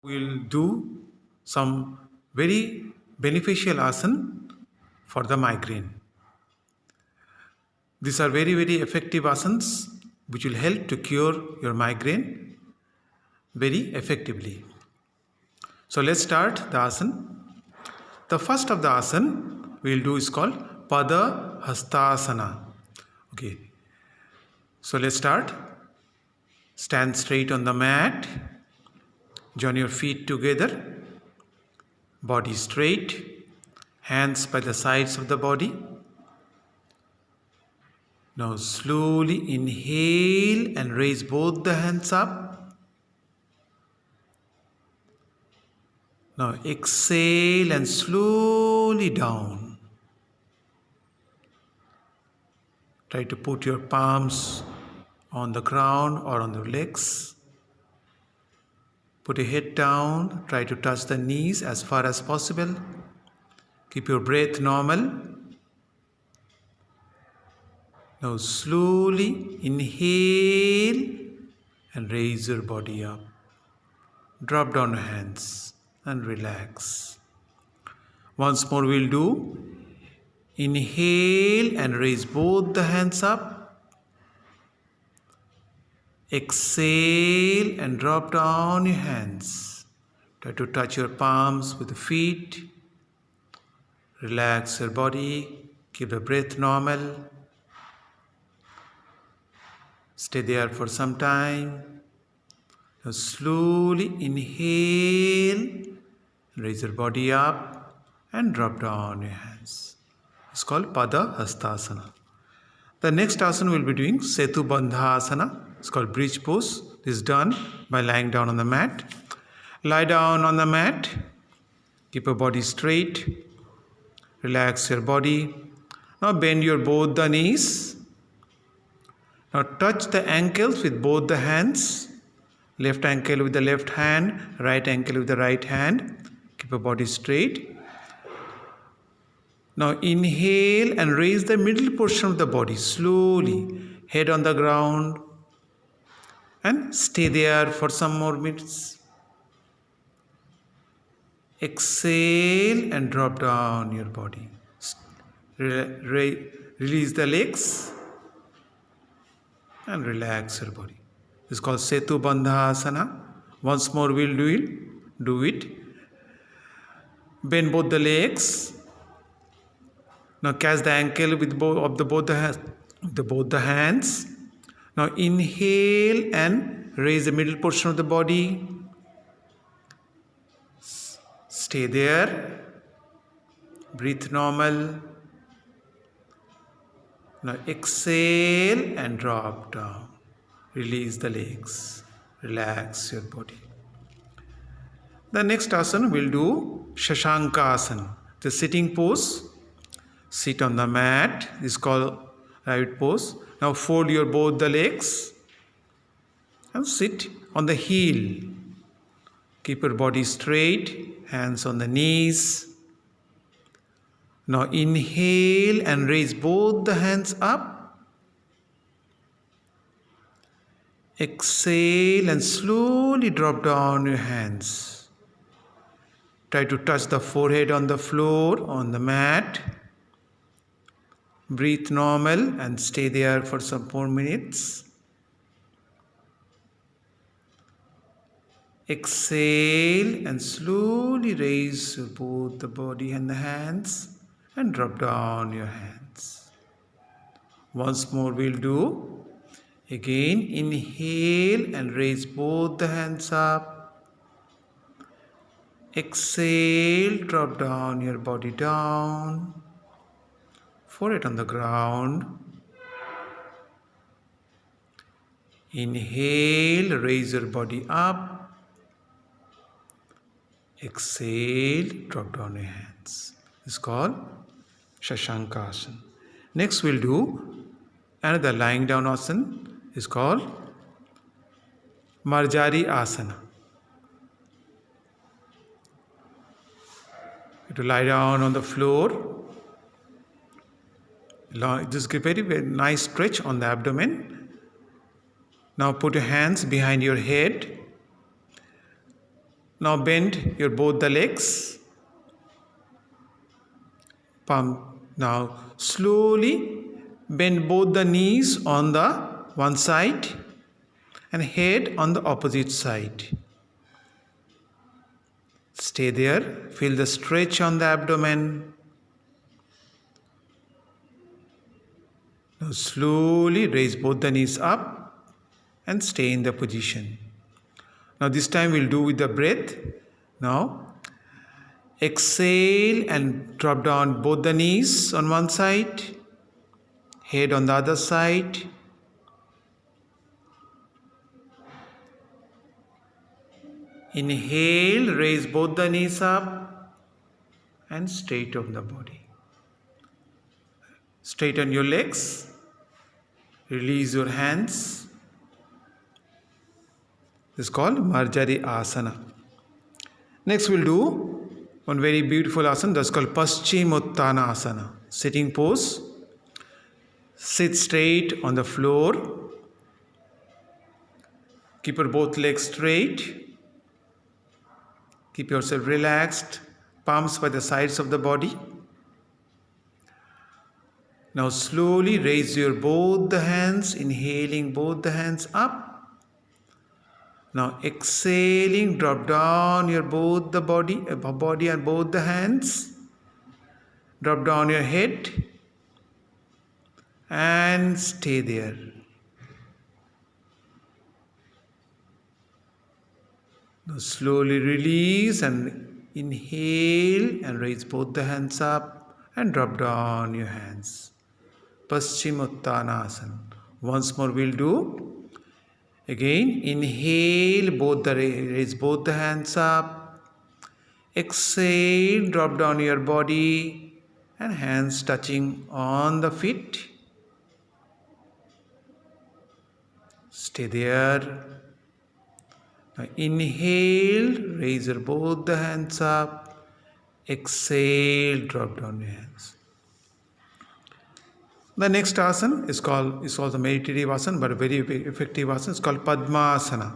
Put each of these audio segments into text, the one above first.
We'll do some very beneficial asana for the migraine. These are very effective asanas which will help to cure your migraine very effectively. So let's start the asana. The first of the asana we'll do is called Pada Hastasana. Okay. So let's start. Stand straight on the mat. Join your feet together. Body straight. Hands by the sides of the body. Now slowly inhale and raise both the hands up. Now exhale and slowly down. Try to put your palms on the ground or on the legs. Put your head down. Try to touch the knees as far as possible. Keep your breath normal. Now slowly inhale and raise your body up. Drop down your hands and relax. Once more we'll do. Inhale and raise both the hands up. Exhale and drop down your hands. Try to touch your palms with the feet. Relax your body. Keep the breath normal. Stay there for some time. Now slowly inhale, raise your body up and drop down your hands. It's called Pada Hastasana. The next asana we'll be doing Setu Bandhasana. It's called bridge pose. This is done by lying down on the mat. Lie down on the mat. Keep your body straight. Relax your body. Now bend your both the knees. Now touch the ankles with both the hands. Left ankle with the left hand, right ankle with the right hand. Keep your body straight. Now inhale and raise the middle portion of the body slowly. Head on the ground. And stay there for some more minutes. Exhale and drop down your body. Release the legs. And relax your body. This is called Setu Bandhasana. Once more we'll do it. Bend both the legs. Now catch the ankle with both the hands. Now inhale and raise the middle portion of the body. Stay there. Breathe normal. Now exhale and drop down. Release the legs. Relax your body. The next asana we'll do Shashanka Asana. The sitting pose. Sit on the mat. This is called right pose. Now fold your both the legs. And sit on the heel. Keep your body straight. Hands on the knees. Now inhale and raise both the hands up. Exhale and slowly drop down your hands. Try to touch the forehead on the floor, on the mat. Breathe normal and stay there for some more minutes. Exhale and slowly raise both the body and the hands. And drop down your hands. Once more we'll do. Again inhale and raise both the hands up. Exhale, drop down your body down. Forehead on the ground. Inhale, raise your body up. Exhale, drop down your hands. It's called Shashanka Asana. Next we'll do another lying down asana. It's called Marjari Asana. You have to lie down on the floor. Just give very nice stretch on the abdomen. Now put your hands behind your head. Now bend your both the legs. Palm. Now slowly bend both the knees on the one side and head on the opposite side. Stay there. Feel the stretch on the abdomen. Now slowly raise both the knees up and stay in the position. Now this time we'll do with the breath. Now exhale and drop down both the knees on one side, head on the other side. Inhale, raise both the knees up and straighten the body. Straighten your legs. Release your hands. This is called Marjari Asana. Next we'll do one very beautiful asana that's called Paschimottana Asana. Sitting pose. Sit straight on the floor. Keep your both legs straight. Keep yourself relaxed. Palms by the sides of the body. Now slowly raise your both the hands. Inhaling both the hands up. Now exhaling, drop down your both the body and both the hands. Drop down your head and stay there. Now slowly release and inhale and raise both the hands up and drop down your hands. Paschimottana Asana. Once more we'll do. Again, inhale, raise both the hands up. Exhale, drop down your body and hands touching on the feet. Stay there. Now inhale, raise your both the hands up. Exhale, drop down your hands. The next asana is also meditative asana, but a very effective asana. It's called Padmasana.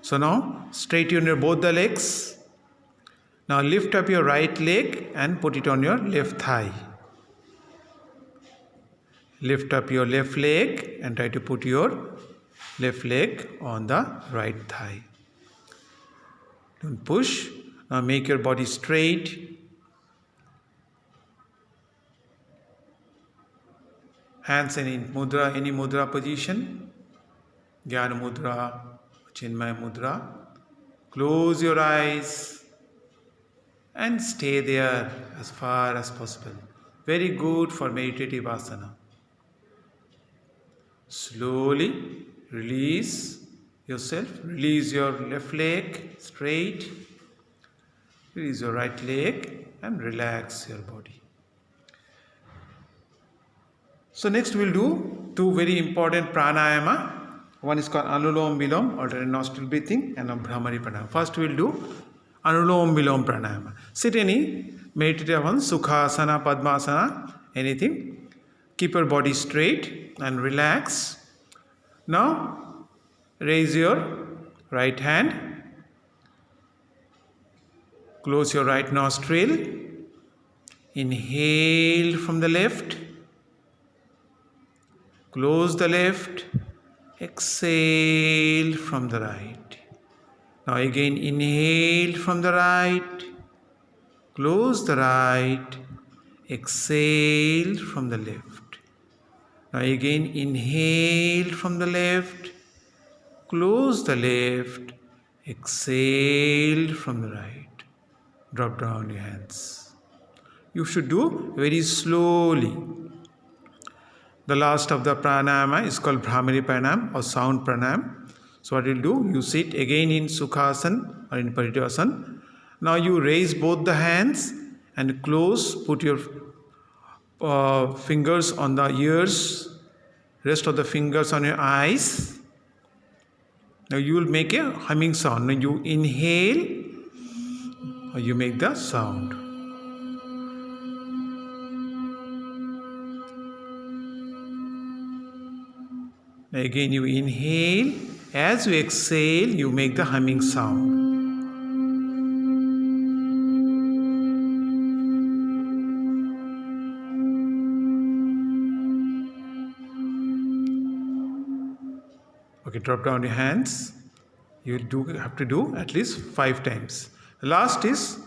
So now straighten your both the legs. Now lift up your right leg and put it on your left thigh. Lift up your left leg and try to put your left leg on the right thigh. Don't push. Now make your body straight. Hands in mudra, any mudra position. Jnana mudra, Chinmaya mudra. Close your eyes and stay there as far as possible. Very good for meditative asana. Slowly release yourself. Release your left leg straight. Release your right leg and relax your body. So next we'll do two very important pranayama. One is called Anulom Vilom, alternate nostril breathing, and Bhramari Pranayama. First we'll do Anulom Vilom Pranayama. Sit any meditative one, Sukhasana, Padmasana, anything. Keep your body straight and relax. Now raise your right hand. Close your right nostril. Inhale from the left. Close the left, exhale from the right. Now again inhale from the right, close the right, exhale from the left. Now again inhale from the left, close the left, exhale from the right. Drop down your hands. You should do very slowly. The last of the pranayama is called Bhramari Pranayama or sound pranayama. So what you'll do, you sit again in Sukhasana or in Paritvasana. Now you raise both the hands and close, put your fingers on the ears, rest of the fingers on your eyes. Now you will make a humming sound. When you inhale, you make the sound. Again you inhale. As you exhale, you make the humming sound. Okay, drop down your hands. You have to do at least 5 times. The last is,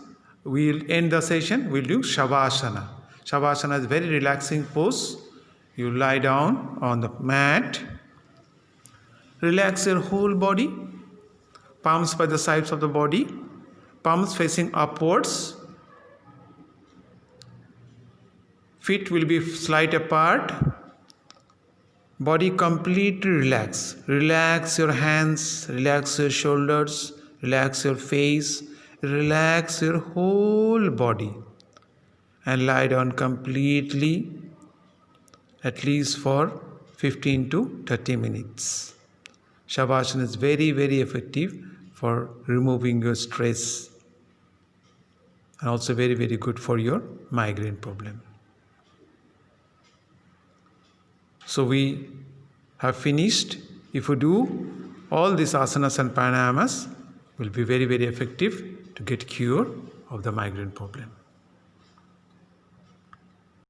we'll end the session, we'll do Shavasana. Shavasana is very relaxing pose. You lie down on the mat. Relax your whole body. Palms by the sides of the body. Palms facing upwards. Feet will be slight apart. Body completely relax. Relax your hands, relax your shoulders, relax your face, relax your whole body. And lie down completely, at least for 15 to 30 minutes. Shavasana is very, very effective for removing your stress. And also very, very good for your migraine problem. So we have finished. If you do all these asanas and pranayamas, will be very, very effective to get cure of the migraine problem.